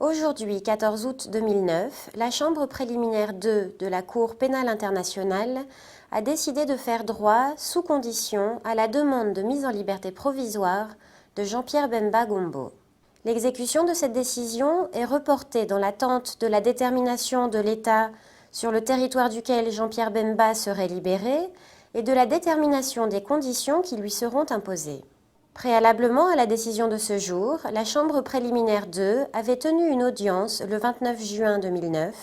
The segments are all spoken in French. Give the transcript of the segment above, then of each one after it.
Aujourd'hui, 14 août 2009, la Chambre préliminaire 2 de la Cour pénale internationale a décidé de faire droit, sous condition, à la demande de mise en liberté provisoire de Jean-Pierre Bemba Gombo. L'exécution de cette décision est reportée dans l'attente de la détermination de l'État sur le territoire duquel Jean-Pierre Bemba serait libéré et de la détermination des conditions qui lui seront imposées. Préalablement à la décision de ce jour, la Chambre préliminaire 2 avait tenu une audience le 29 juin 2009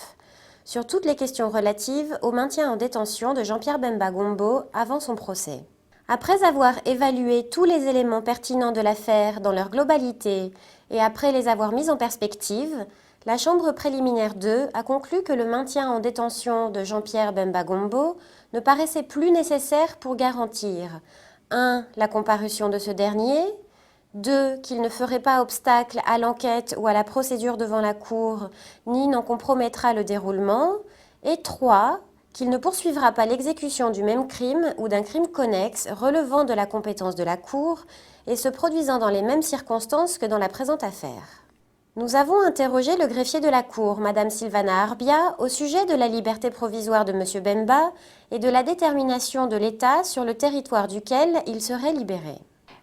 sur toutes les questions relatives au maintien en détention de Jean-Pierre Bemba Gombo avant son procès. Après avoir évalué tous les éléments pertinents de l'affaire dans leur globalité et après les avoir mis en perspective, la Chambre préliminaire 2 a conclu que le maintien en détention de Jean-Pierre Bemba Gombo ne paraissait plus nécessaire pour garantir 1. La comparution de ce dernier, 2. Qu'il ne ferait pas obstacle à l'enquête ou à la procédure devant la Cour, ni n'en compromettra le déroulement, et 3. Qu'il ne poursuivra pas l'exécution du même crime ou d'un crime connexe relevant de la compétence de la Cour et se produisant dans les mêmes circonstances que dans la présente affaire. Nous avons interrogé le greffier de la Cour, Madame Sylvana Arbia, au sujet de la liberté provisoire de M. Bemba et de la détermination de l'État sur le territoire duquel il serait libéré.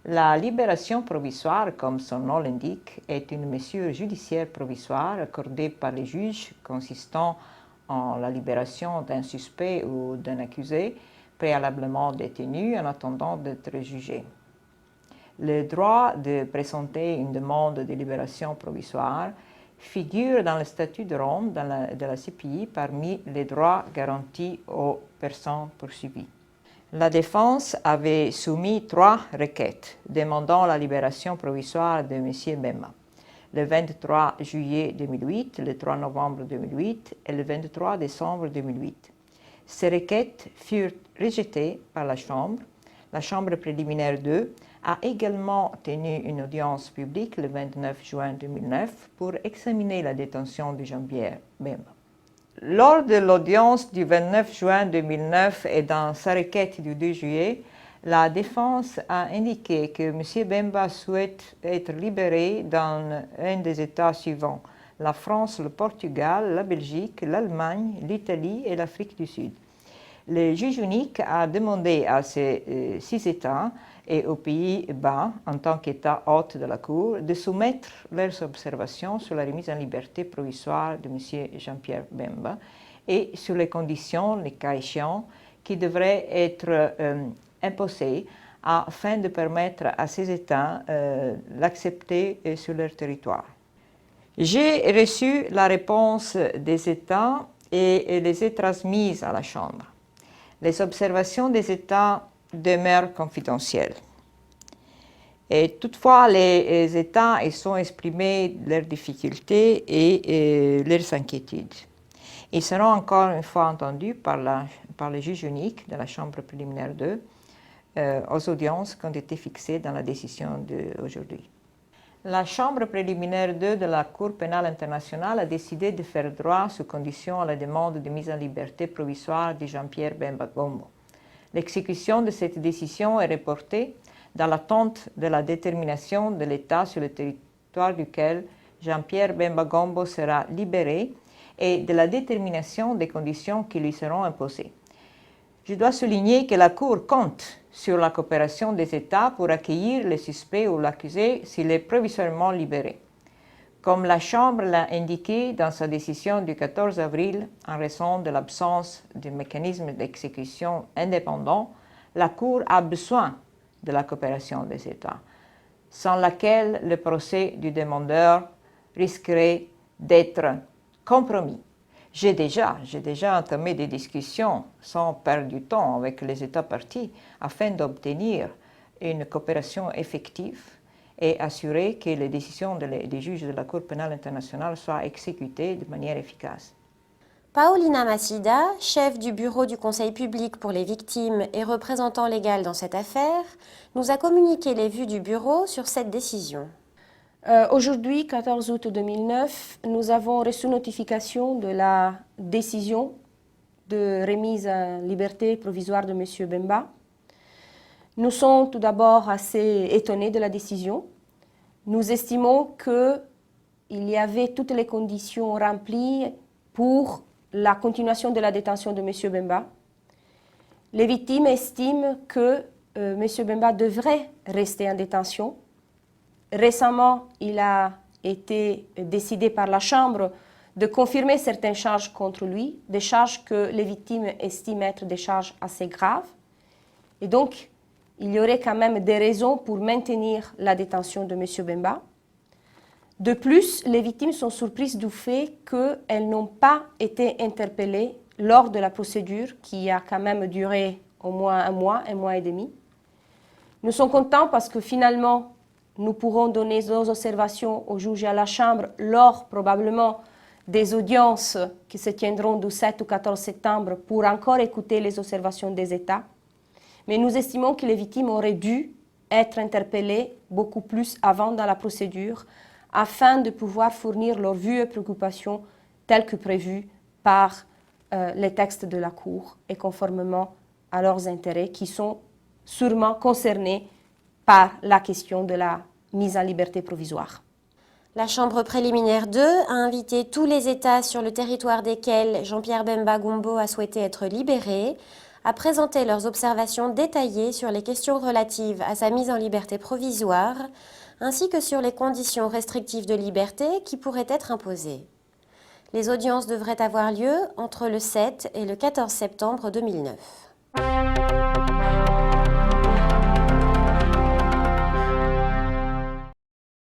La libération provisoire, comme son nom l'indique, est une mesure judiciaire provisoire accordée par les juges consistant en la libération d'un suspect ou d'un accusé préalablement détenu en attendant d'être jugé. Le droit de présenter une demande de libération provisoire figure dans le statut de Rome de la CPI parmi les droits garantis aux personnes poursuivies. La défense avait soumis 3 requêtes demandant la libération provisoire de M. Bemba, le 23 juillet 2008, le 3 novembre 2008 et le 23 décembre 2008. Ces requêtes furent rejetées par la Chambre préliminaire 2 a également tenu une audience publique le 29 juin 2009 pour examiner la détention de Jean-Pierre Bemba. Lors de l'audience du 29 juin 2009 et dans sa requête du 2 juillet, la défense a indiqué que M. Bemba souhaite être libéré dans un des États suivants, la France, le Portugal, la Belgique, l'Allemagne, l'Italie et l'Afrique du Sud. Le juge unique a demandé à ces 6 États et aux Pays-Bas, en tant qu'État hôte de la Cour, de soumettre leurs observations sur la remise en liberté provisoire de M. Jean-Pierre Bemba et sur les conditions, les cas échéants, qui devraient être imposées afin de permettre à ces États l'accepter sur leur territoire. J'ai reçu la réponse des États et les ai transmises à la Chambre. Les observations des États demeurent confidentielles. Et toutefois, les États ont exprimé leurs difficultés et leurs inquiétudes. Ils seront encore une fois entendus par le juge unique de la Chambre préliminaire 2 aux audiences qui ont été fixées dans la décision d'aujourd'hui. La Chambre préliminaire 2 de la Cour pénale internationale a décidé de faire droit sous condition à la demande de mise en liberté provisoire de Jean-Pierre Bemba Gombo. L'exécution de cette décision est reportée dans l'attente de la détermination de l'État sur le territoire duquel Jean-Pierre Bemba Gombo sera libéré et de la détermination des conditions qui lui seront imposées. Je dois souligner que la Cour compte sur la coopération des États pour accueillir le suspect ou l'accusé s'il est provisoirement libéré. Comme la Chambre l'a indiqué dans sa décision du 14 avril, en raison de l'absence de mécanisme d'exécution indépendant, la Cour a besoin de la coopération des États, sans laquelle le procès du demandeur risquerait d'être compromis. J'ai déjà entamé des discussions sans perdre du temps avec les États parties afin d'obtenir une coopération effective et assurer que les décisions des juges de la Cour pénale internationale soient exécutées de manière efficace. Paolina Massida, chef du bureau du Conseil public pour les victimes et représentant légal dans cette affaire, nous a communiqué les vues du bureau sur cette décision. Aujourd'hui, 14 août 2009, nous avons reçu notification de la décision de remise en liberté provisoire de M. Bemba. Nous sommes tout d'abord assez étonnés de la décision. Nous estimons que il y avait toutes les conditions remplies pour la continuation de la détention de M. Bemba. Les victimes estiment que M. Bemba devrait rester en détention. Récemment, il a été décidé par la Chambre de confirmer certaines charges contre lui, des charges que les victimes estiment être des charges assez graves. Et donc, il y aurait quand même des raisons pour maintenir la détention de M. Bemba. De plus, les victimes sont surprises du fait qu'elles n'ont pas été interpellées lors de la procédure qui a quand même duré au moins un mois et demi. Nous sommes contents parce que finalement, nous pourrons donner nos observations au juge et à la Chambre lors probablement des audiences qui se tiendront du 7 au 14 septembre pour encore écouter les observations des États. Mais nous estimons que les victimes auraient dû être interpellées beaucoup plus avant dans la procédure afin de pouvoir fournir leurs vues et préoccupations telles que prévues par les textes de la Cour et conformément à leurs intérêts qui sont sûrement concernés par la question de la mise en liberté provisoire. La Chambre préliminaire 2 a invité tous les États sur le territoire desquels Jean-Pierre Bemba Gombo a souhaité être libéré à présenter leurs observations détaillées sur les questions relatives à sa mise en liberté provisoire ainsi que sur les conditions restrictives de liberté qui pourraient être imposées. Les audiences devraient avoir lieu entre le 7 et le 14 septembre 2009.